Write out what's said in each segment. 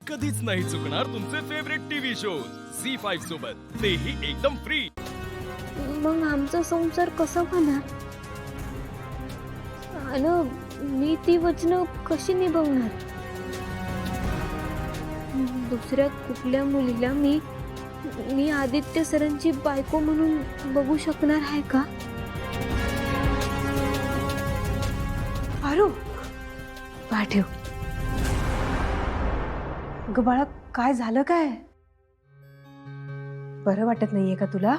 कधीच नाही चुकणार तुमचे फेवरेट टीव्ही शोज झी5 सोबत, तेही एकदम फ्री। मग आमचा संसार कसा होणार? आणि मी ती वचनं कशी निभावणार? दुसऱ्या कुठल्या मुलीला मी आदित्य सरांची बायको म्हणून बघू शकणार आहे का? पारू, पाठव ग बाळा, काय झालं? काय बरं वाटत नाहीये का तुला?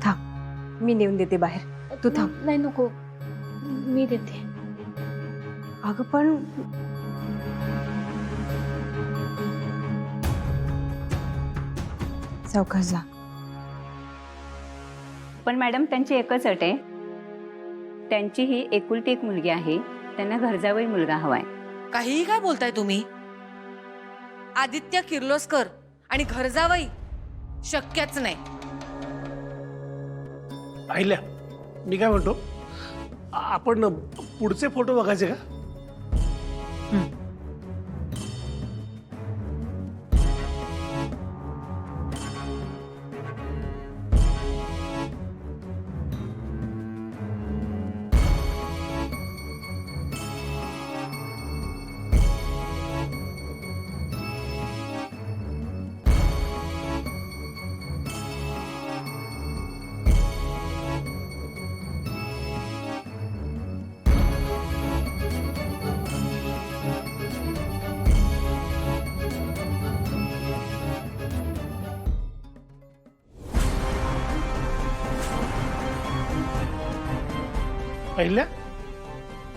थांब, मी नेऊन देते बाहेर, तू थांब। नाही नको, मी देते। अगं पण सावकाश जा। पण मॅडम, त्यांची एकच अट आहे, त्यांची ही एकुलती एक मुलगी आहे, त्यांना घरजावई मुलगा हवाय। काहीही काय बोलताय तुम्ही? आदित्य किर्लोस्कर आणि घरजावई शक्यच नाही। पाहिल्या, मी काय म्हणतो, आपण पुढचे फोटो बघायचे का? पहिल्या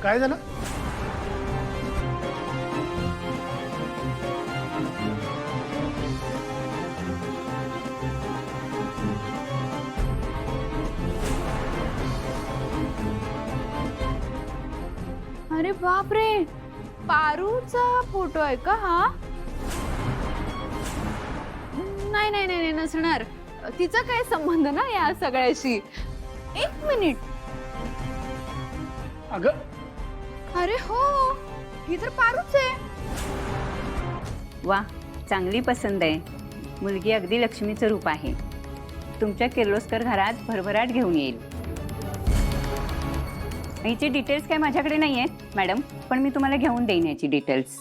काय झालं? अरे बाप रे, पारूचा फोटो आहे का हा? नाही नाही नाही नसणार, तिचा काय संबंध ना या सगळ्याशी? एक मिनिट, अगं अरे हो, ही तर पारूच आहे। वा, चांगली पसंत आहे, मुलगी अगदी लक्ष्मीचं रूप आहे, तुमच्या किर्लोस्कर घरात भरभराट घेऊन येईल। हिचे डिटेल्स काय माझ्याकडे नाही आहेत मॅडम, पण मी तुम्हाला घेऊन देईन याची डिटेल्स।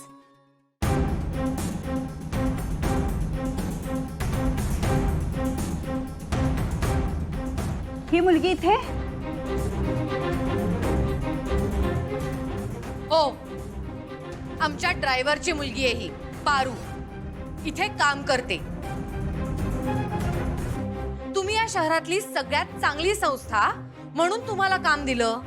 ही मुलगी इथे? हो, आमच्या ड्रायव्हरची मुलगी आहे ही पारू, इथे काम करते। तुम्ही या शहरातली सगळ्यात चांगली संस्था म्हणून तुम्हाला काम दिलं,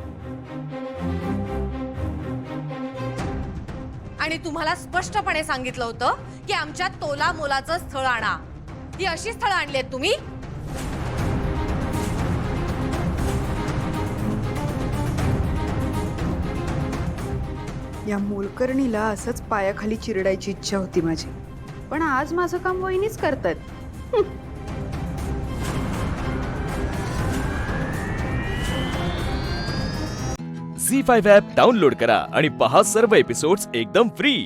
आणि तुम्हाला स्पष्टपणे सांगितलं होतं की आमच्या तोला मोलाचं स्थळ आणा। ही अशी स्थळ आणली आहेत तुम्ही? या मोलकर्णीला असंच पायाखाली चिरडायची इच्छा होती माझी, पण आज माझं काम वहिनीच करतात। झी5 ॲप डाउनलोड करा आणि पहा सर्व एपिसोड्स एकदम फ्री।